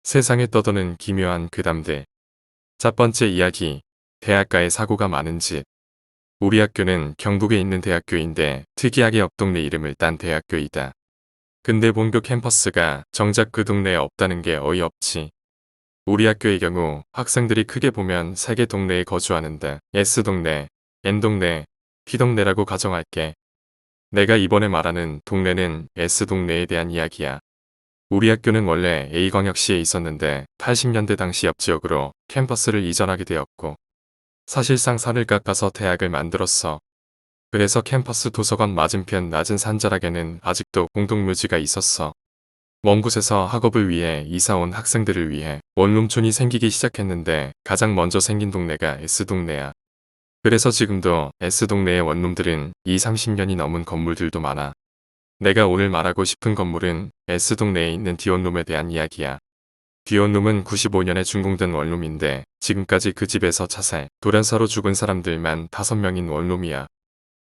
세상에 떠도는 기묘한 괴담들. 첫 번째 이야기. 대학가에 사고가 많은 집. 우리 학교는 경북에 있는 대학교인데 특이하게 옆 동네 이름을 딴 대학교이다. 근데 본교 캠퍼스가 정작 그 동네에 없다는 게 어이없지. 우리 학교의 경우 학생들이 크게 보면 세 개 동네에 거주하는데 S동네, N동네, P동네라고 가정할게. 내가 이번에 말하는 동네는 S동네에 대한 이야기야. 우리 학교는 원래 A광역시에 있었는데 80년대 당시 옆 지역으로 캠퍼스를 이전하게 되었고 사실상 산을 깎아서 대학을 만들었어. 그래서 캠퍼스 도서관 맞은편 낮은 산자락에는 아직도 공동묘지가 있었어. 먼 곳에서 학업을 위해 이사 온 학생들을 위해 원룸촌이 생기기 시작했는데 가장 먼저 생긴 동네가 S동네야. 그래서 지금도 S동네의 원룸들은 20, 30년이 넘은 건물들도 많아. 내가 오늘 말하고 싶은 건물은 S동네에 있는 D원룸에 대한 이야기야. D원룸은 95년에 준공된 원룸인데 지금까지 그 집에서 자살, 돌연사로 죽은 사람들만 5명인 원룸이야.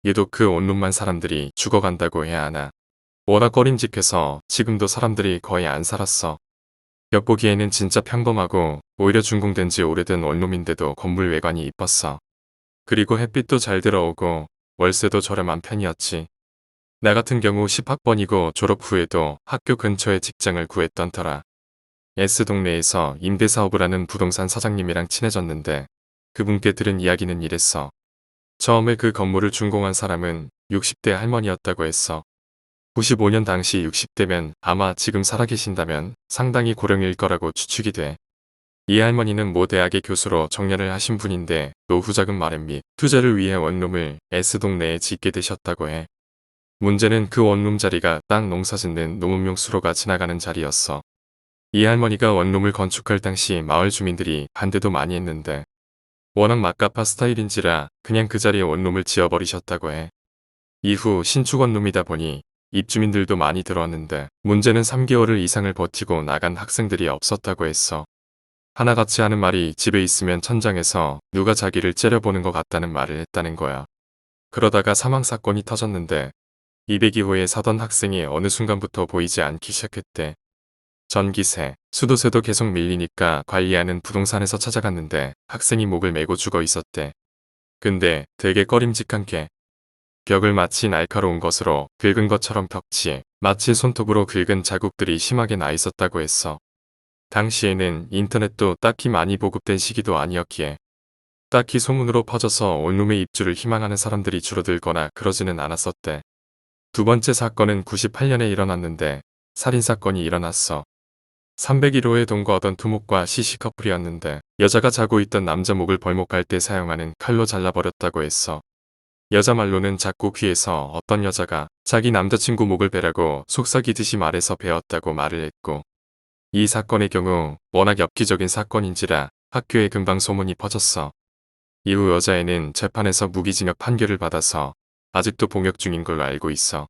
얘도 그 원룸만 사람들이 죽어간다고 해야 하나. 워낙 꺼림직해서 지금도 사람들이 거의 안 살았어. 엿보기에는 진짜 평범하고 오히려 준공된 지 오래된 원룸인데도 건물 외관이 이뻤어. 그리고 햇빛도 잘 들어오고 월세도 저렴한 편이었지. 나 같은 경우 10학번이고 졸업 후에도 학교 근처에 직장을 구했던 터라 S동네에서 임대사업을 하는 부동산 사장님이랑 친해졌는데 그분께 들은 이야기는 이랬어. 처음에 그 건물을 준공한 사람은 60대 할머니였다고 했어. 95년 당시 60대면 아마 지금 살아계신다면 상당히 고령일 거라고 추측이 돼. 이 할머니는 모 대학의 교수로 정년을 하신 분인데 노후 자금 마련 및 투자를 위해 원룸을 S동네에 짓게 되셨다고 해. 문제는 그 원룸 자리가 땅 농사 짓는 농업용 수로가 지나가는 자리였어. 이 할머니가 원룸을 건축할 당시 마을 주민들이 반대도 많이 했는데 워낙 막가파 스타일인지라 그냥 그 자리에 원룸을 지어버리셨다고 해. 이후 신축 원룸이다 보니 입주민들도 많이 들어왔는데 문제는 3개월을 이상을 버티고 나간 학생들이 없었다고 했어. 하나같이 하는 말이 집에 있으면 천장에서 누가 자기를 째려보는 것 같다는 말을 했다는 거야. 그러다가 사망사건이 터졌는데 200기 후에 사던 학생이 어느 순간부터 보이지 않기 시작했대. 전기세, 수도세도 계속 밀리니까 관리하는 부동산에서 찾아갔는데 학생이 목을 메고 죽어 있었대. 근데 되게 꺼림직한 게 벽을 마치 날카로운 것으로 긁은 것처럼 벽지에 마치 손톱으로 긁은 자국들이 심하게 나 있었다고 했어. 당시에는 인터넷도 딱히 많이 보급된 시기도 아니었기에 딱히 소문으로 퍼져서 원룸의 입주를 희망하는 사람들이 줄어들거나 그러지는 않았었대. 두 번째 사건은 98년에 일어났는데 살인사건이 일어났어. 301호에 동거하던 두목과 시시 커플이었는데 여자가 자고 있던 남자 목을 벌목할 때 사용하는 칼로 잘라버렸다고 했어. 여자 말로는 자꾸 귀에서 어떤 여자가 자기 남자친구 목을 베라고 속삭이듯이 말해서 베었다고 말을 했고 이 사건의 경우 워낙 엽기적인 사건인지라 학교에 금방 소문이 퍼졌어. 이후 여자애는 재판에서 무기징역 판결을 받아서 아직도 복역 중인 걸로 알고 있어.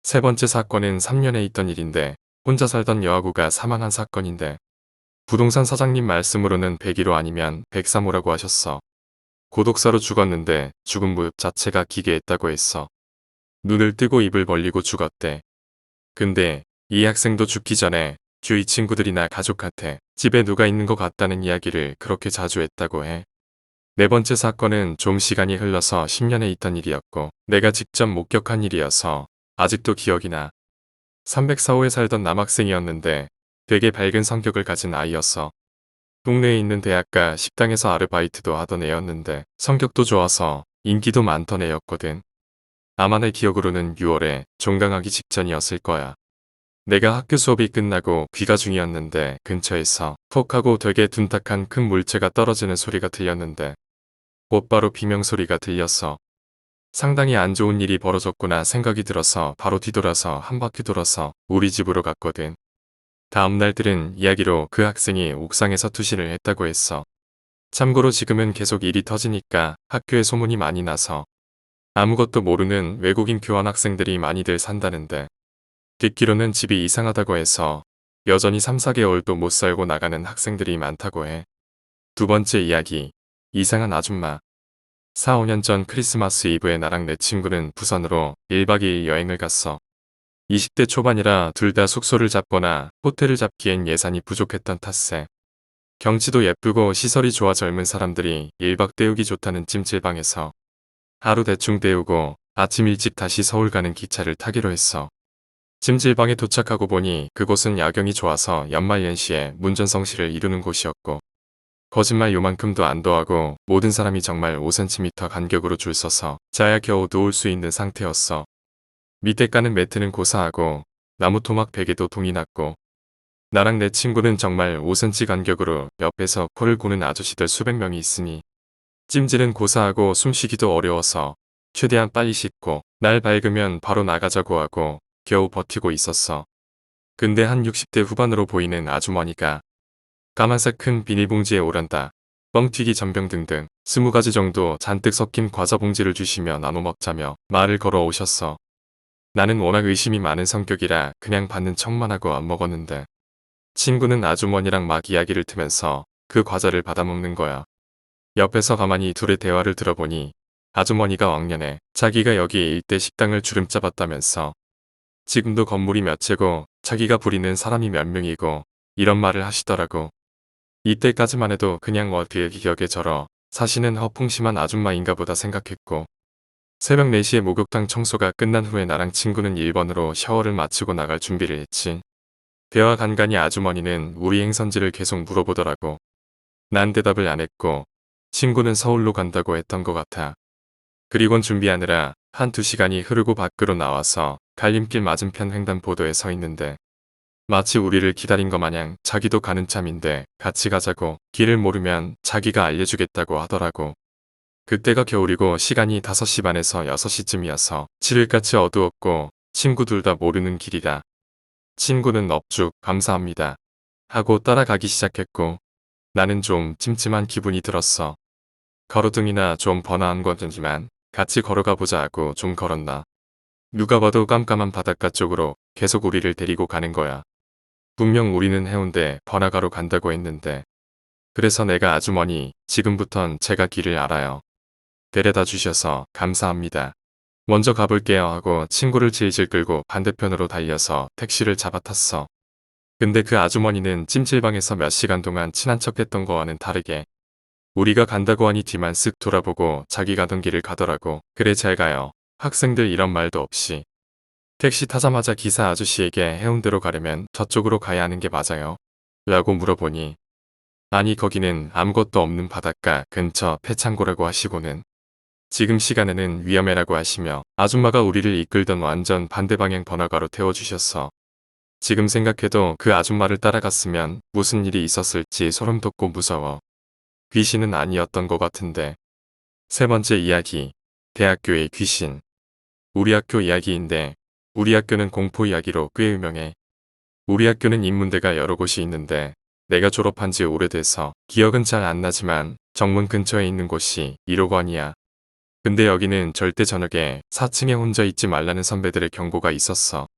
세 번째 사건은 3년에 있던 일인데 혼자 살던 여아구가 사망한 사건인데 부동산 사장님 말씀으로는 101호 아니면 103호라고 하셨어. 고독사로 죽었는데 죽은 무렵 자체가 기괴했다고 했어. 눈을 뜨고 입을 벌리고 죽었대. 근데 이 학생도 죽기 전에 주위 친구들이나 가족한테 집에 누가 있는 것 같다는 이야기를 그렇게 자주 했다고 해. 네 번째 사건은 좀 시간이 흘러서 10년에 있던 일이었고 내가 직접 목격한 일이어서 아직도 기억이 나. 304호에 살던 남학생이었는데 되게 밝은 성격을 가진 아이였어. 동네에 있는 대학가 식당에서 아르바이트도 하던 애였는데 성격도 좋아서 인기도 많던 애였거든. 아마 내 기억으로는 6월에 종강하기 직전이었을 거야. 내가 학교 수업이 끝나고 귀가 중이었는데 근처에서 톡 하고 되게 둔탁한 큰 물체가 떨어지는 소리가 들렸는데 곧바로 비명소리가 들렸어. 상당히 안 좋은 일이 벌어졌구나 생각이 들어서 바로 뒤돌아서 한 바퀴 돌아서 우리 집으로 갔거든. 다음날 들은 이야기로 그 학생이 옥상에서 투시를 했다고 했어. 참고로 지금은 계속 일이 터지니까 학교에 소문이 많이 나서 아무것도 모르는 외국인 교환학생들이 많이들 산다는데 듣기로는 집이 이상하다고 해서 여전히 3, 4개월도 못 살고 나가는 학생들이 많다고 해. 두 번째 이야기. 이상한 아줌마. 4, 5년 전 크리스마스 이브에 나랑 내 친구는 부산으로 1박 2일 여행을 갔어. 20대 초반이라 둘 다 숙소를 잡거나 호텔을 잡기엔 예산이 부족했던 탓에 경치도 예쁘고 시설이 좋아 젊은 사람들이 1박 때우기 좋다는 찜질방에서 하루 대충 때우고 아침 일찍 다시 서울 가는 기차를 타기로 했어. 찜질방에 도착하고 보니 그곳은 야경이 좋아서 연말연시에 문전성시를 이루는 곳이었고 거짓말 요만큼도 안 더하고 모든 사람이 정말 5cm 간격으로 줄 서서 자야 겨우 누울 수 있는 상태였어. 밑에 까는 매트는 고사하고 나무 토막 베개도 동이 났고 나랑 내 친구는 정말 5cm 간격으로 옆에서 코를 고는 아저씨들 수백 명이 있으니 찜질은 고사하고 숨쉬기도 어려워서 최대한 빨리 씻고 날 밝으면 바로 나가자고 하고 겨우 버티고 있었어. 근데 한 60대 후반으로 보이는 아주머니가 까만색 큰 비닐봉지에 오란다, 뻥튀기 전병 등등 20가지 정도 잔뜩 섞인 과자 봉지를 주시며 나눠 먹자며 말을 걸어 오셨어. 나는 워낙 의심이 많은 성격이라 그냥 받는 척만 하고 안 먹었는데 친구는 아주머니랑 막 이야기를 트면서 그 과자를 받아 먹는 거야. 옆에서 가만히 둘의 대화를 들어보니 아주머니가 왕년에 자기가 여기 일대 식당을 주름 잡았다면서 지금도 건물이 몇 채고 자기가 부리는 사람이 몇 명이고 이런 말을 하시더라고. 이때까지만 해도 그냥 어디에 기억에 절어 사시는 허풍심한 아줌마인가 보다 생각했고 새벽 4시에 목욕탕 청소가 끝난 후에 나랑 친구는 1번으로 샤워를 마치고 나갈 준비를 했지. 대화 간간히 아주머니는 우리 행선지를 계속 물어보더라고. 난 대답을 안 했고 친구는 서울로 간다고 했던 것 같아. 그리곤 준비하느라 한두 시간이 흐르고 밖으로 나와서 갈림길 맞은편 횡단보도에 서 있는데 마치 우리를 기다린 것 마냥 자기도 가는 참인데 같이 가자고 길을 모르면 자기가 알려주겠다고 하더라고. 그때가 겨울이고 시간이 5시 반에서 6시쯤이어서 칠흑같이 어두웠고 친구 둘 다 모르는 길이라 친구는 넙죽 감사합니다 하고 따라가기 시작했고 나는 좀 찜찜한 기분이 들었어. 가로등이나 좀 번화한 거지만 같이 걸어가 보자 하고 좀 걸었나. 누가 봐도 깜깜한 바닷가 쪽으로 계속 우리를 데리고 가는 거야. 분명 우리는 해운대 번화가로 간다고 했는데 그래서 내가 아주머니 지금부턴 제가 길을 알아요. 데려다 주셔서 감사합니다. 먼저 가볼게요 하고 친구를 질질 끌고 반대편으로 달려서 택시를 잡아 탔어. 근데 그 아주머니는 찜질방에서 몇 시간 동안 친한 척했던 거와는 다르게 우리가 간다고 하니 뒤만 쓱 돌아보고 자기 가던 길을 가더라고. 그래 잘 가요. 학생들 이런 말도 없이. 택시 타자마자 기사 아저씨에게 해운대로 가려면 저쪽으로 가야 하는 게 맞아요? 라고 물어보니 아니 거기는 아무것도 없는 바닷가 근처 폐창고라고 하시고는 지금 시간에는 위험해라고 하시며 아줌마가 우리를 이끌던 완전 반대 방향 번화가로 태워주셨어. 지금 생각해도 그 아줌마를 따라갔으면 무슨 일이 있었을지 소름 돋고 무서워. 귀신은 아니었던 것 같은데. 세 번째 이야기. 대학교의 귀신. 우리 학교 이야기인데 우리 학교는 공포 이야기로 꽤 유명해. 우리 학교는 인문대가 여러 곳이 있는데 내가 졸업한 지 오래돼서 기억은 잘 안 나지만 정문 근처에 있는 곳이 1호관이야. 근데 여기는 절대 저녁에 4층에 혼자 있지 말라는 선배들의 경고가 있었어.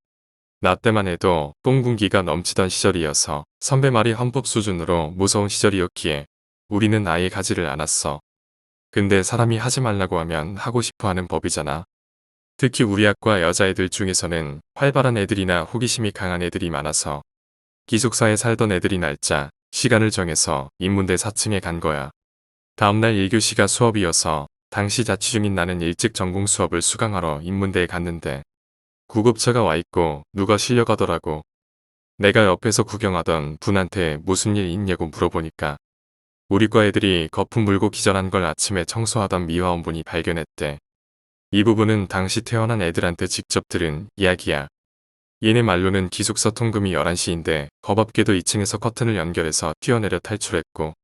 나 때만 해도 뽕군기가 넘치던 시절이어서 선배 말이 헌법 수준으로 무서운 시절이었기에 우리는 아예 가지를 않았어. 근데 사람이 하지 말라고 하면 하고 싶어 하는 법이잖아. 특히 우리 학과 여자애들 중에서는 활발한 애들이나 호기심이 강한 애들이 많아서 기숙사에 살던 애들이 날짜, 시간을 정해서 인문대 4층에 간 거야. 다음날 1교시가 수업이어서 당시 자취 중인 나는 일찍 전공 수업을 수강하러 인문대에 갔는데 구급차가 와 있고 누가 실려가더라고. 내가 옆에서 구경하던 분한테 무슨 일 있냐고 물어보니까 우리 과 애들이 거품 물고 기절한 걸 아침에 청소하던 미화원분이 발견했대. 이 부분은 당시 태어난 애들한테 직접 들은 이야기야. 얘네 말로는 기숙사 통금이 11시인데 겁없게도 2층에서 커튼을 연결해서 뛰어내려 탈출했고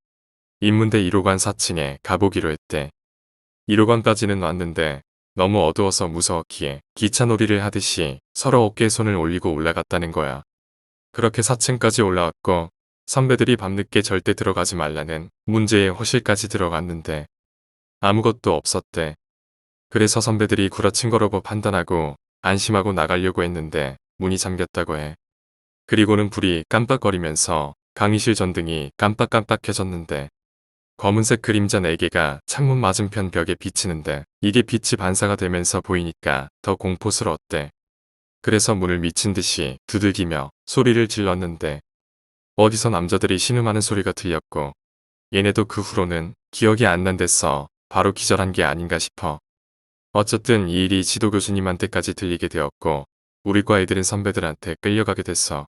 인문대 1호관 4층에 가보기로 했대. 1호관까지는 왔는데 너무 어두워서 무서웠기에 기차놀이를 하듯이 서로 어깨에 손을 올리고 올라갔다는 거야. 그렇게 4층까지 올라왔고 선배들이 밤늦게 절대 들어가지 말라는 문제의 호실까지 들어갔는데 아무것도 없었대. 그래서 선배들이 구라친 거라고 판단하고 안심하고 나가려고 했는데 문이 잠겼다고 해. 그리고는 불이 깜빡거리면서 강의실 전등이 깜빡깜빡해졌는데 검은색 그림자 4개가 창문 맞은편 벽에 비치는데 이게 빛이 반사가 되면서 보이니까 더 공포스러웠대. 그래서 문을 미친 듯이 두들기며 소리를 질렀는데 어디서 남자들이 신음하는 소리가 들렸고 얘네도 그 후로는 기억이 안 난댔어. 바로 기절한 게 아닌가 싶어. 어쨌든 이 일이 지도 교수님한테까지 들리게 되었고 우리 과 애들은 선배들한테 끌려가게 됐어.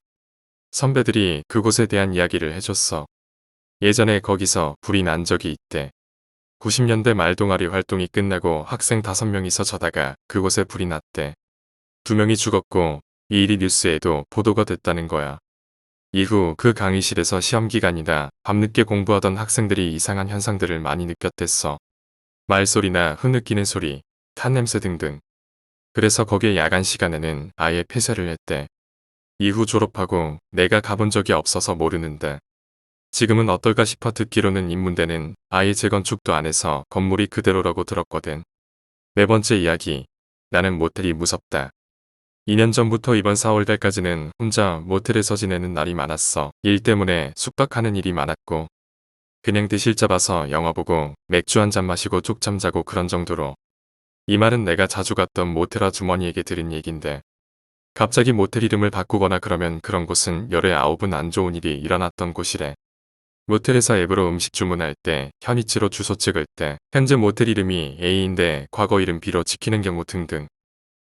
선배들이 그곳에 대한 이야기를 해줬어. 예전에 거기서 불이 난 적이 있대. 90년대 말 동아리 활동이 끝나고 학생 5명이서 자다가 그곳에 불이 났대. 2명이 죽었고 이 일이 뉴스에도 보도가 됐다는 거야. 이후 그 강의실에서 시험 기간이나 밤늦게 공부하던 학생들이 이상한 현상들을 많이 느꼈댔어. 말소리나 흐느끼는 소리, 탄 냄새 등등. 그래서 거기에 야간 시간에는 아예 폐쇄를 했대. 이후 졸업하고 내가 가본 적이 없어서 모르는데 지금은 어떨까 싶어 듣기로는 인문대는 아예 재건축도 안 해서 건물이 그대로라고 들었거든. 네 번째 이야기. 나는 모텔이 무섭다. 2년 전부터 이번 4월달까지는 혼자 모텔에서 지내는 날이 많았어. 일 때문에 숙박하는 일이 많았고 그냥 드실 잡아서 영화 보고 맥주 한잔 마시고 쪽잠 자고 그런 정도로. 이 말은 내가 자주 갔던 모텔 아주머니에게 들은 얘긴데 갑자기 모텔 이름을 바꾸거나 그러면 그런 곳은 열에 9은 안 좋은 일이 일어났던 곳이래. 모텔에서 앱으로 음식 주문할 때, 현이치로 주소 찍을 때, 현재 모텔 이름이 A인데 과거 이름 B로 지키는 경우 등등.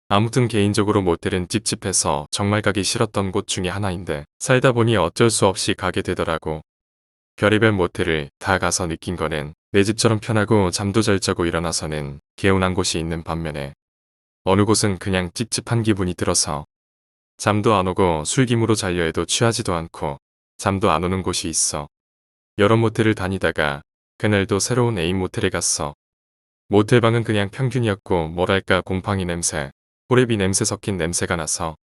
아무튼 개인적으로 모텔은 찝찝해서 정말 가기 싫었던 곳 중에 하나인데 살다 보니 어쩔 수 없이 가게 되더라고. 별의별 모텔을 다 가서 느낀 거는 내 집처럼 편하고 잠도 잘 자고 일어나서는 개운한 곳이 있는 반면에 어느 곳은 그냥 찝찝한 기분이 들어서 잠도 안 오고 술김으로 자려 해도 취하지도 않고 잠도 안 오는 곳이 있어. 여러 모텔을 다니다가 그날도 새로운 애인 모텔에 갔어. 모텔방은 그냥 평균이었고 뭐랄까 곰팡이 냄새, 호레비 냄새 섞인 냄새가 나서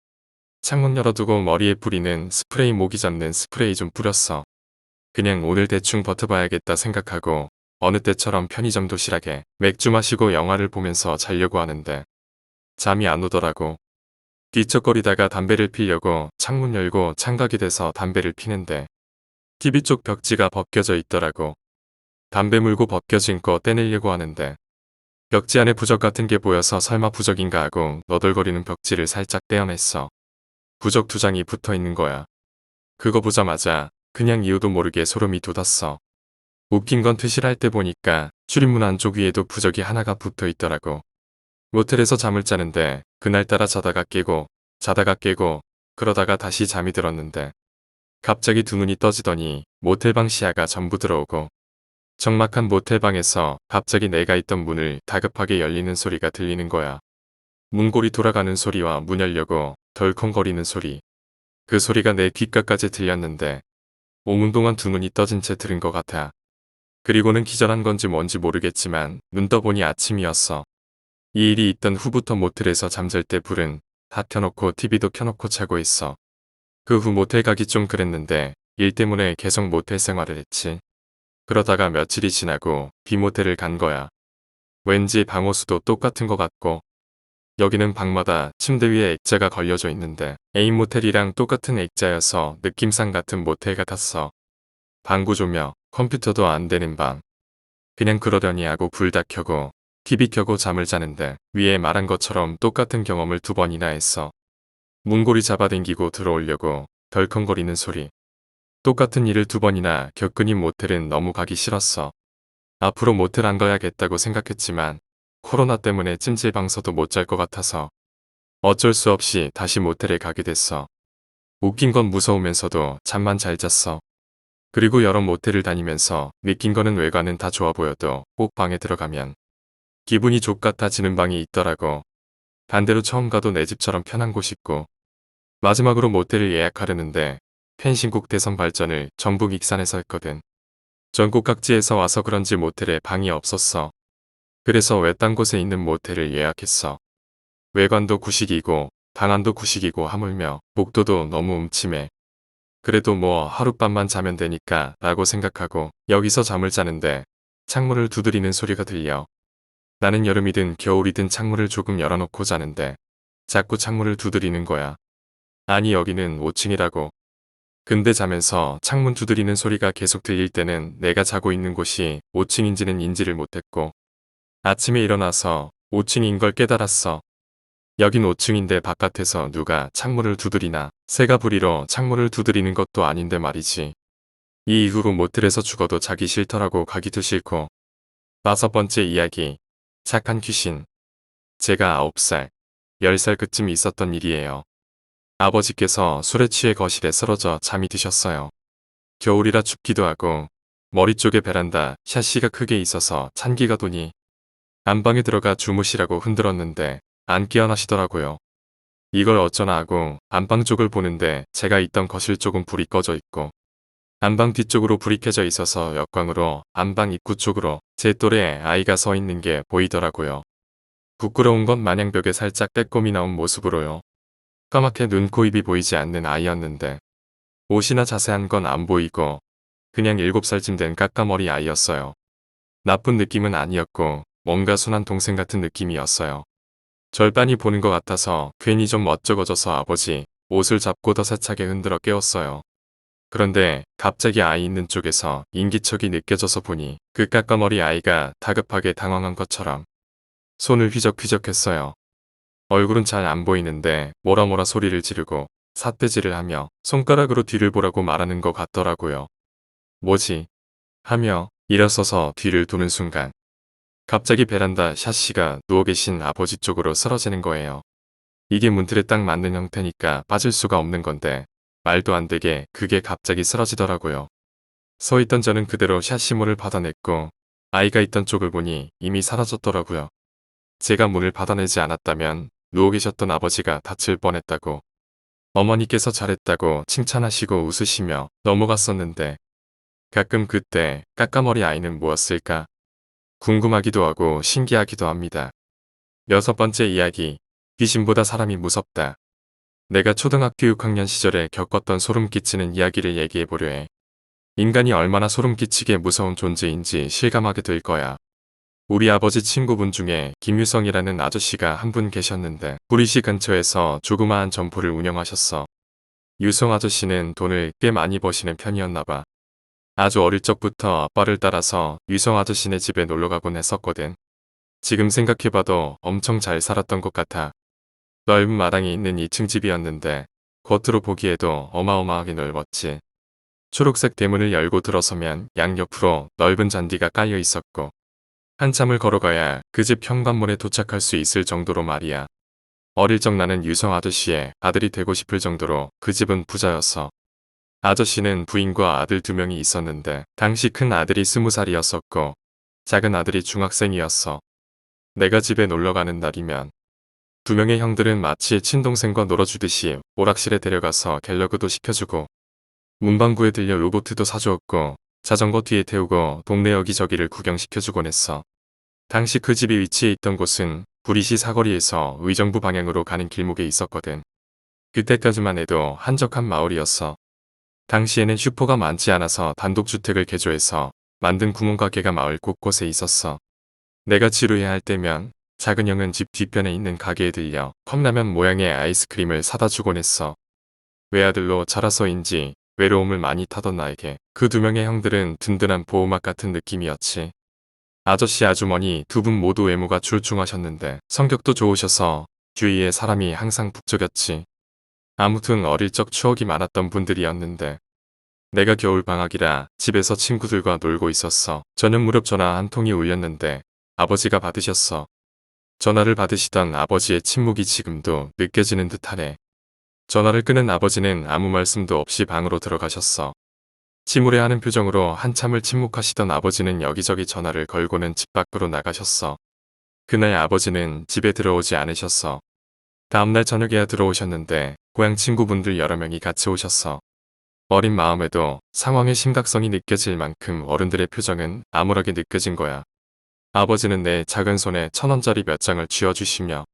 창문 열어두고 머리에 뿌리는 스프레이 모기 잡는 스프레이 좀 뿌렸어. 그냥 오늘 대충 버텨봐야겠다 생각하고 어느 때처럼 편의점 도시락에 맥주 마시고 영화를 보면서 자려고 하는데 잠이 안 오더라고. 뒤척거리다가 담배를 피려고 창문 열고 창각이 돼서 담배를 피는데 TV 쪽 벽지가 벗겨져 있더라고. 담배 물고 벗겨진 거 떼내려고 하는데 벽지 안에 부적 같은 게 보여서 설마 부적인가 하고 너덜거리는 벽지를 살짝 떼어냈어. 부적 2장이 붙어 있는 거야. 그거 보자마자 그냥 이유도 모르게 소름이 돋았어. 웃긴 건 퇴실할 때 보니까 출입문 안쪽 위에도 부적이 하나가 붙어 있더라고. 모텔에서 잠을 자는데 그날따라 자다가 깨고 그러다가 다시 잠이 들었는데 갑자기 2눈이 떠지더니 모텔방 시야가 전부 들어오고 적막한 모텔방에서 갑자기 내가 있던 문을 다급하게 열리는 소리가 들리는 거야. 문고리 돌아가는 소리와 문 열려고 덜컹거리는 소리. 그 소리가 내 귓가까지 들렸는데 5분 동안 2눈이 떠진 채 들은 것 같아. 그리고는 기절한 건지 뭔지 모르겠지만 눈 떠보니 아침이었어. 이 일이 있던 후부터 모텔에서 잠잘 때 불은 다 켜놓고 TV도 켜놓고 자고 있어. 그 후 모텔 가기 좀 그랬는데 일 때문에 계속 모텔 생활을 했지. 그러다가 며칠이 지나고 B모텔을 간 거야. 왠지 방호수도 똑같은 것 같고 여기는 방마다 침대 위에 액자가 걸려져 있는데 A모텔이랑 똑같은 액자여서 느낌상 같은 모텔 같았어. 방구 조명, 컴퓨터도 안 되는 방. 그냥 그러려니 하고 불 다 켜고 TV 켜고 잠을 자는데 위에 말한 것처럼 똑같은 경험을 2번이나 했어. 문고리 잡아당기고 들어오려고 덜컹거리는 소리. 똑같은 일을 2번이나 겪으니 모텔은 너무 가기 싫었어. 앞으로 모텔 안 가야겠다고 생각했지만 코로나 때문에 찜질방서도 못 잘 것 같아서 어쩔 수 없이 다시 모텔에 가게 됐어. 웃긴 건 무서우면서도 잠만 잘 잤어. 그리고 여러 모텔을 다니면서 느낀 거는 외관은 다 좋아 보여도 꼭 방에 들어가면 기분이 족같아지는 방이 있더라고. 반대로 처음 가도 내 집처럼 편한 곳 있고 마지막으로 모텔을 예약하려는데 펜싱국 대선 발전을 전북 익산에서 했거든. 전국 각지에서 와서 그런지 모텔에 방이 없었어. 그래서 외딴 곳에 있는 모텔을 예약했어. 외관도 구식이고 방안도 구식이고 하물며 복도도 너무 음침해. 그래도 뭐 하룻밤만 자면 되니까 라고 생각하고 여기서 잠을 자는데 창문을 두드리는 소리가 들려. 나는 여름이든 겨울이든 창문을 조금 열어놓고 자는데 자꾸 창문을 두드리는 거야. 아니 여기는 5층이라고. 근데 자면서 창문 두드리는 소리가 계속 들릴 때는 내가 자고 있는 곳이 5층인지는 인지를 못했고 아침에 일어나서 5층인 걸 깨달았어. 여긴 5층인데 바깥에서 누가 창문을 두드리나. 새가 부리러 창문을 두드리는 것도 아닌데 말이지. 이 이후로 모텔에서 죽어도 자기 싫더라고 가기도 싫고. 5번째 이야기. 착한 귀신. 제가 9살, 10살 그쯤 있었던 일이에요. 아버지께서 술에 취해 거실에 쓰러져 잠이 드셨어요. 겨울이라 춥기도 하고 머리 쪽에 베란다 샤시가 크게 있어서 찬기가 도니 안방에 들어가 주무시라고 흔들었는데 안 깨어나시더라고요. 이걸 어쩌나 하고 안방 쪽을 보는데 제가 있던 거실 쪽은 불이 꺼져 있고 안방 뒤쪽으로 불이 켜져 있어서 역광으로 안방 입구 쪽으로 제 또래 아이가 서 있는 게 보이더라고요. 부끄러운 건 마냥 벽에 살짝 빼꼼히 나온 모습으로요. 까맣게 눈, 코, 입이 보이지 않는 아이였는데 옷이나 자세한 건 안 보이고 그냥 7살쯤 된 까까머리 아이였어요. 나쁜 느낌은 아니었고 뭔가 순한 동생 같은 느낌이었어요. 절 빤히 보는 것 같아서 괜히 좀 멋쩍어져서 아버지 옷을 잡고 더 세차게 흔들어 깨웠어요. 그런데 갑자기 아이 있는 쪽에서 인기척이 느껴져서 보니 그 까까머리 아이가 다급하게 당황한 것처럼 손을 휘적휘적했어요. 얼굴은 잘 안 보이는데 뭐라 소리를 지르고 삿대질을 하며 손가락으로 뒤를 보라고 말하는 것 같더라고요. 뭐지? 하며 일어서서 뒤를 도는 순간 갑자기 베란다 샤시가 누워 계신 아버지 쪽으로 쓰러지는 거예요. 이게 문틀에 딱 맞는 형태니까 빠질 수가 없는 건데 말도 안 되게 그게 갑자기 쓰러지더라고요. 서 있던 저는 그대로 샤시문을 받아냈고 아이가 있던 쪽을 보니 이미 사라졌더라고요. 제가 문을 받아내지 않았다면 누워 계셨던 아버지가 다칠 뻔했다고 어머니께서 잘했다고 칭찬하시고 웃으시며 넘어갔었는데 가끔 그때 까까머리 아이는 무엇일까 궁금하기도 하고 신기하기도 합니다. 6번째 이야기. 귀신보다 사람이 무섭다. 내가 초등학교 6학년 시절에 겪었던 소름 끼치는 이야기를 얘기해보려 해. 인간이 얼마나 소름 끼치게 무서운 존재인지 실감하게 될 거야. 우리 아버지 친구분 중에 김유성이라는 아저씨가 한 분 계셨는데 구리시 근처에서 조그마한 점포를 운영하셨어. 유성 아저씨는 돈을 꽤 많이 버시는 편이었나 봐. 아주 어릴 적부터 아빠를 따라서 유성 아저씨네 집에 놀러가곤 했었거든. 지금 생각해봐도 엄청 잘 살았던 것 같아. 넓은 마당이 있는 2층 집이었는데 겉으로 보기에도 어마어마하게 넓었지. 초록색 대문을 열고 들어서면 양옆으로 넓은 잔디가 깔려 있었고 한참을 걸어가야 그 집 현관문에 도착할 수 있을 정도로 말이야. 어릴 적 나는 유성 아저씨의 아들이 되고 싶을 정도로 그 집은 부자였어. 아저씨는 부인과 아들 2명이 있었는데 당시 큰 아들이 20살이었었고 작은 아들이 중학생이었어. 내가 집에 놀러가는 날이면 2명의 형들은 마치 친동생과 놀아주듯이 오락실에 데려가서 갤러그도 시켜주고 문방구에 들려 요거트도 사주었고 자전거 뒤에 태우고 동네 여기저기를 구경시켜주곤 했어. 당시 그 집이 위치해 있던 곳은 구리시 사거리에서 의정부 방향으로 가는 길목에 있었거든. 그때까지만 해도 한적한 마을이었어. 당시에는 슈퍼가 많지 않아서 단독주택을 개조해서 만든 구멍가게가 마을 곳곳에 있었어. 내가 지루해야 할 때면 작은 형은 집 뒤편에 있는 가게에 들려 컵라면 모양의 아이스크림을 사다 주곤 했어. 외아들로 자라서인지 외로움을 많이 타던 나에게 그 2명의 형들은 든든한 보호막 같은 느낌이었지. 아저씨 아주머니 2분 모두 외모가 출중하셨는데 성격도 좋으셔서 주위에 사람이 항상 북적였지. 아무튼 어릴 적 추억이 많았던 분들이었는데 내가 겨울방학이라 집에서 친구들과 놀고 있었어. 저녁 무렵 전화 한 통이 울렸는데 아버지가 받으셨어. 전화를 받으시던 아버지의 침묵이 지금도 느껴지는 듯하네. 전화를 끄는 아버지는 아무 말씀도 없이 방으로 들어가셨어. 침울해하는 표정으로 한참을 침묵하시던 아버지는 여기저기 전화를 걸고는 집 밖으로 나가셨어. 그날 아버지는 집에 들어오지 않으셨어. 다음날 저녁에야 들어오셨는데 고향 친구분들 여러 명이 같이 오셨어. 어린 마음에도 상황의 심각성이 느껴질 만큼 어른들의 표정은 암울하게 느껴진 거야. 아버지는 내 작은 손에 1,000원짜리 몇 장을 쥐어주시며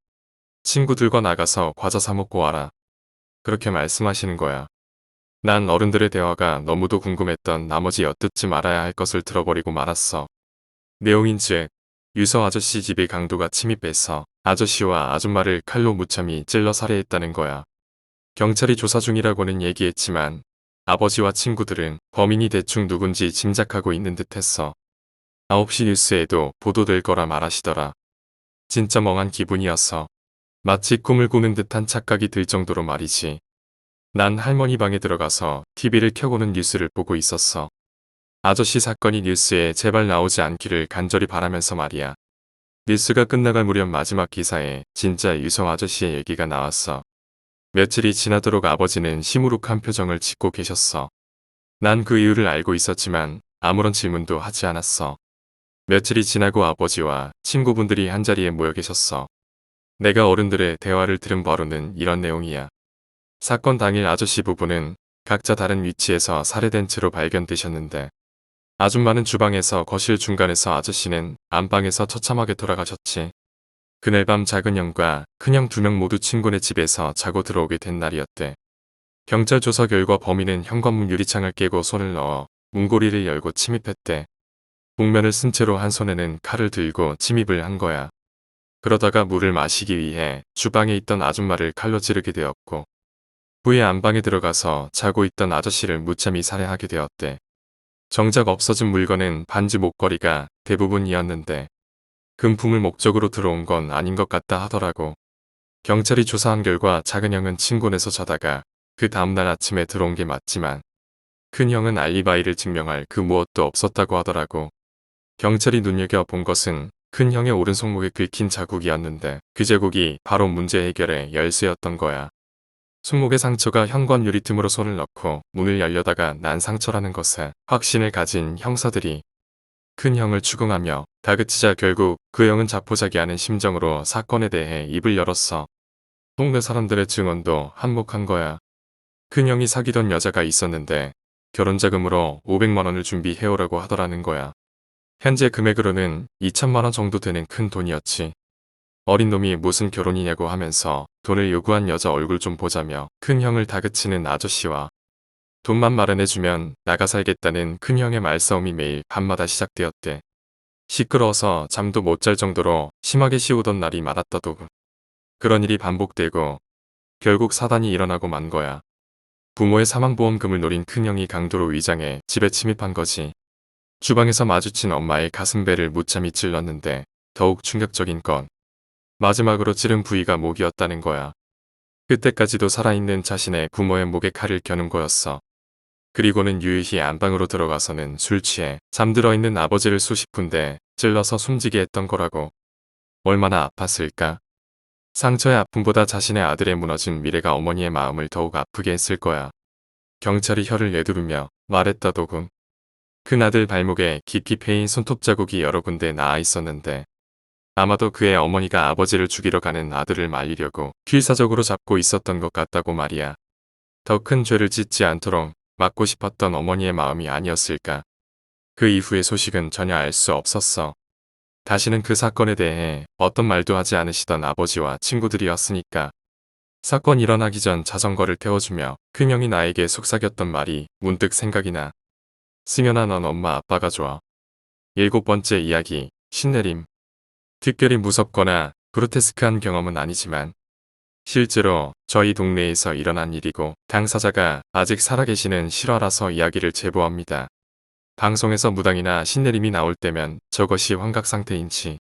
친구들과 나가서 과자 사 먹고 와라. 그렇게 말씀하시는 거야. 난 어른들의 대화가 너무도 궁금했던 나머지 엿듣지 말아야 할 것을 들어버리고 말았어. 내용인즉 유서 아저씨 집에 강도가 침입해서 아저씨와 아줌마를 칼로 무참히 찔러 살해했다는 거야. 경찰이 조사 중이라고는 얘기했지만 아버지와 친구들은 범인이 대충 누군지 짐작하고 있는 듯했어. 9시 뉴스에도 보도될 거라 말하시더라. 진짜 멍한 기분이었어. 마치 꿈을 꾸는 듯한 착각이 들 정도로 말이지. 난 할머니 방에 들어가서 TV를 켜고는 뉴스를 보고 있었어. 아저씨 사건이 뉴스에 제발 나오지 않기를 간절히 바라면서 말이야. 뉴스가 끝나갈 무렵 마지막 기사에 진짜 유성 아저씨의 얘기가 나왔어. 며칠이 지나도록 아버지는 시무룩한 표정을 짓고 계셨어. 난 그 이유를 알고 있었지만 아무런 질문도 하지 않았어. 며칠이 지나고 아버지와 친구분들이 한자리에 모여 계셨어. 내가 어른들의 대화를 들은 바로는 이런 내용이야. 사건 당일 아저씨 부부는 각자 다른 위치에서 살해된 채로 발견되셨는데 아줌마는 주방에서 거실 중간에서 아저씨는 안방에서 처참하게 돌아가셨지. 그날 밤 작은 형과 큰형 2명 모두 친구네 집에서 자고 들어오게 된 날이었대. 경찰 조사 결과 범인은 현관문 유리창을 깨고 손을 넣어 문고리를 열고 침입했대. 복면을 쓴 채로 한 손에는 칼을 들고 침입을 한 거야. 그러다가 물을 마시기 위해 주방에 있던 아줌마를 칼로 찌르게 되었고 후에 안방에 들어가서 자고 있던 아저씨를 무참히 살해하게 되었대. 정작 없어진 물건은 반지 목걸이가 대부분이었는데 금품을 목적으로 들어온 건 아닌 것 같다 하더라고. 경찰이 조사한 결과 작은 형은 친구네서 자다가 그 다음날 아침에 들어온 게 맞지만 큰 형은 알리바이를 증명할 그 무엇도 없었다고 하더라고. 경찰이 눈여겨본 것은 큰 형의 오른손목에 긁힌 자국이었는데 그 자국이 바로 문제 해결의 열쇠였던 거야. 손목의 상처가 현관 유리 틈으로 손을 넣고 문을 열려다가 난 상처라는 것에 확신을 가진 형사들이 큰 형을 추궁하며 다그치자 결국 그 형은 자포자기하는 심정으로 사건에 대해 입을 열었어. 동네 사람들의 증언도 한몫한 거야. 큰 형이 사귀던 여자가 있었는데 결혼 자금으로 500만 원을 준비해오라고 하더라는 거야. 현재 금액으로는 2천만 원 정도 되는 큰 돈이었지. 어린 놈이 무슨 결혼이냐고 하면서 돈을 요구한 여자 얼굴 좀 보자며 큰 형을 다그치는 아저씨와 돈만 마련해주면 나가 살겠다는 큰 형의 말싸움이 매일 밤마다 시작되었대. 시끄러워서 잠도 못 잘 정도로 심하게 시우던 날이 많았다도 그런 일이 반복되고 결국 사단이 일어나고 만 거야. 부모의 사망보험금을 노린 큰 형이 강도로 위장해 집에 침입한 거지. 주방에서 마주친 엄마의 가슴배를 무참히 찔렀는데 더욱 충격적인 건 마지막으로 찌른 부위가 목이었다는 거야. 그때까지도 살아있는 자신의 부모의 목에 칼을 겨눈 거였어. 그리고는 유유히 안방으로 들어가서는 술 취해 잠들어 있는 아버지를 수십 군데 찔러서 숨지게 했던 거라고. 얼마나 아팠을까? 상처의 아픔보다 자신의 아들의 무너진 미래가 어머니의 마음을 더욱 아프게 했을 거야. 경찰이 혀를 내두르며 말했다더군. 큰아들 발목에 깊이 패인 손톱 자국이 여러 군데 나아 있었는데 아마도 그의 어머니가 아버지를 죽이러 가는 아들을 말리려고 필사적으로 잡고 있었던 것 같다고 말이야. 더 큰 죄를 짓지 않도록 막고 싶었던 어머니의 마음이 아니었을까. 그 이후의 소식은 전혀 알 수 없었어. 다시는 그 사건에 대해 어떤 말도 하지 않으시던 아버지와 친구들이었으니까. 사건 일어나기 전 자전거를 태워주며 큰형이 나에게 속삭였던 말이 문득 생각이 나. 승현아, 넌 엄마 아빠가 좋아. 7번째 이야기, 신내림. 특별히 무섭거나 그로테스크한 경험은 아니지만 실제로 저희 동네에서 일어난 일이고 당사자가 아직 살아계시는 실화라서 이야기를 제보합니다. 방송에서 무당이나 신내림이 나올 때면 저것이 환각 상태인지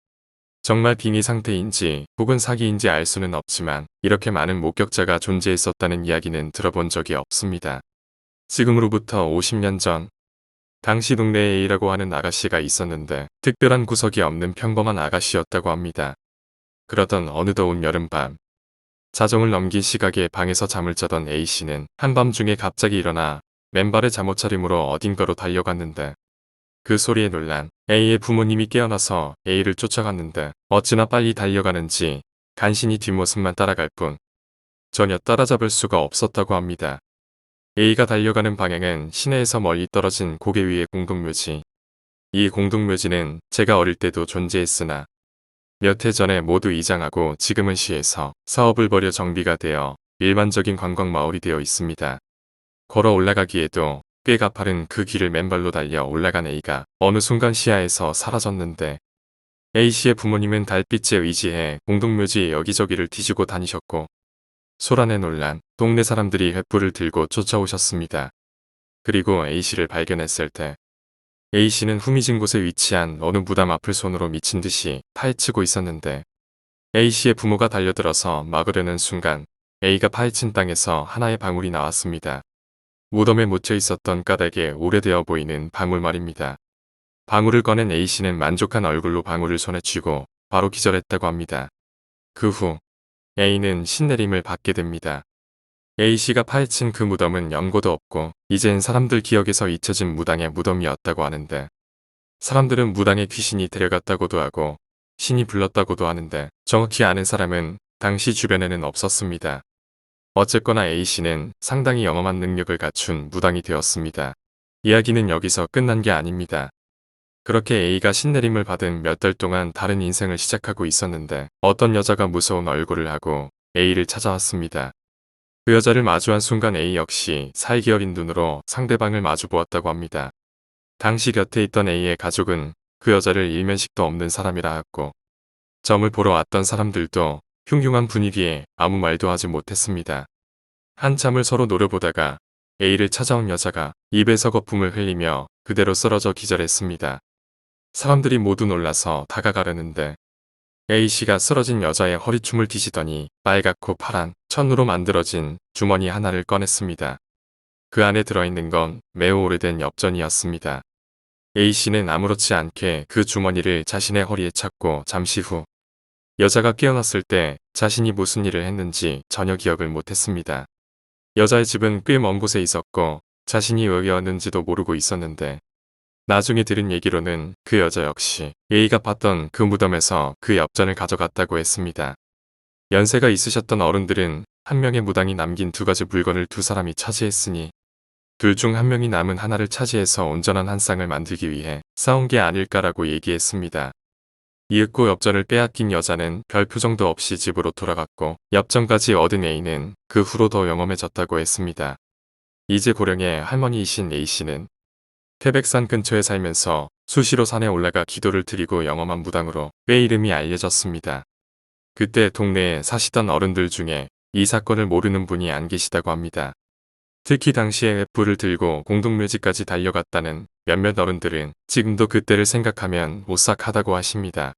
정말 빙의 상태인지 혹은 사기인지 알 수는 없지만 이렇게 많은 목격자가 존재했었다는 이야기는 들어본 적이 없습니다. 지금으로부터 50년 전 당시 동네에 A라고 하는 아가씨가 있었는데 특별한 구석이 없는 평범한 아가씨였다고 합니다. 그러던 어느 더운 여름밤 자정을 넘긴 시각에 방에서 잠을 자던 A씨는 한밤중에 갑자기 일어나 맨발의 잠옷차림으로 어딘가로 달려갔는데 그 소리에 놀란 A의 부모님이 깨어나서 A를 쫓아갔는데 어찌나 빨리 달려가는지 간신히 뒷모습만 따라갈 뿐 전혀 따라잡을 수가 없었다고 합니다. A가 달려가는 방향은 시내에서 멀리 떨어진 고개 위의 공동묘지. 이 공동묘지는 제가 어릴 때도 존재했으나 몇 해 전에 모두 이장하고 지금은 시에서 사업을 벌여 정비가 되어 일반적인 관광마을이 되어 있습니다. 걸어 올라가기에도 꽤 가파른 그 길을 맨발로 달려 올라간 A가 어느 순간 시야에서 사라졌는데 A씨의 부모님은 달빛에 의지해 공동묘지 여기저기를 뒤지고 다니셨고 소란에 놀란 동네 사람들이 횃불을 들고 쫓아오셨습니다. 그리고 A씨를 발견했을 때 A씨는 후미진 곳에 위치한 어느 무덤 앞을 손으로 미친 듯이 파헤치고 있었는데 A씨의 부모가 달려들어서 막으려는 순간 A가 파헤친 땅에서 하나의 방울이 나왔습니다. 무덤에 묻혀 있었던 까닭에 오래되어 보이는 방울 말입니다. 방울을 꺼낸 A씨는 만족한 얼굴로 방울을 손에 쥐고 바로 기절했다고 합니다. 그 후 A는 신내림을 받게 됩니다. A씨가 파헤친 그 무덤은 연고도 없고 이젠 사람들 기억에서 잊혀진 무당의 무덤이었다고 하는데, 사람들은 무당의 귀신이 데려갔다고도 하고 신이 불렀다고도 하는데 정확히 아는 사람은 당시 주변에는 없었습니다. 어쨌거나 A씨는 상당히 영험한 능력을 갖춘 무당이 되었습니다. 이야기는 여기서 끝난 게 아닙니다. 그렇게 A가 신내림을 받은 몇 달 동안 다른 인생을 시작하고 있었는데 어떤 여자가 무서운 얼굴을 하고 A를 찾아왔습니다. 그 여자를 마주한 순간 A 역시 살기 어린 눈으로 상대방을 마주보았다고 합니다. 당시 곁에 있던 A의 가족은 그 여자를 일면식도 없는 사람이라 했고, 점을 보러 왔던 사람들도 흉흉한 분위기에 아무 말도 하지 못했습니다. 한참을 서로 노려보다가 A를 찾아온 여자가 입에서 거품을 흘리며 그대로 쓰러져 기절했습니다. 사람들이 모두 놀라서 다가가려는데 A씨가 쓰러진 여자의 허리춤을 뒤지더니 빨갛고 파란 천으로 만들어진 주머니 하나를 꺼냈습니다. 그 안에 들어있는 건 매우 오래된 엽전이었습니다. A씨는 아무렇지 않게 그 주머니를 자신의 허리에 착고 잠시 후 여자가 깨어났을 때 자신이 무슨 일을 했는지 전혀 기억을 못했습니다. 여자의 집은 꽤 먼 곳에 있었고 자신이 왜 왔는지도 모르고 있었는데, 나중에 들은 얘기로는 그 여자 역시 A가 봤던 그 무덤에서 그 엽전을 가져갔다고 했습니다. 연세가 있으셨던 어른들은 한 명의 무당이 남긴 두 가지 물건을 두 사람이 차지했으니 둘 중 한 명이 남은 하나를 차지해서 온전한 한 쌍을 만들기 위해 싸운 게 아닐까라고 얘기했습니다. 이윽고 엽전을 빼앗긴 여자는 별 표정도 없이 집으로 돌아갔고 엽전까지 얻은 A는 그 후로 더 영험해졌다고 했습니다. 이제 고령의 할머니이신 A씨는 태백산 근처에 살면서 수시로 산에 올라가 기도를 드리고 영험한 무당으로 꽤 이름이 알려졌습니다. 그때 동네에 사시던 어른들 중에 이 사건을 모르는 분이 안 계시다고 합니다. 특히 당시에 횃불을 들고 공동묘지까지 달려갔다는 몇몇 어른들은 지금도 그때를 생각하면 오싹하다고 하십니다.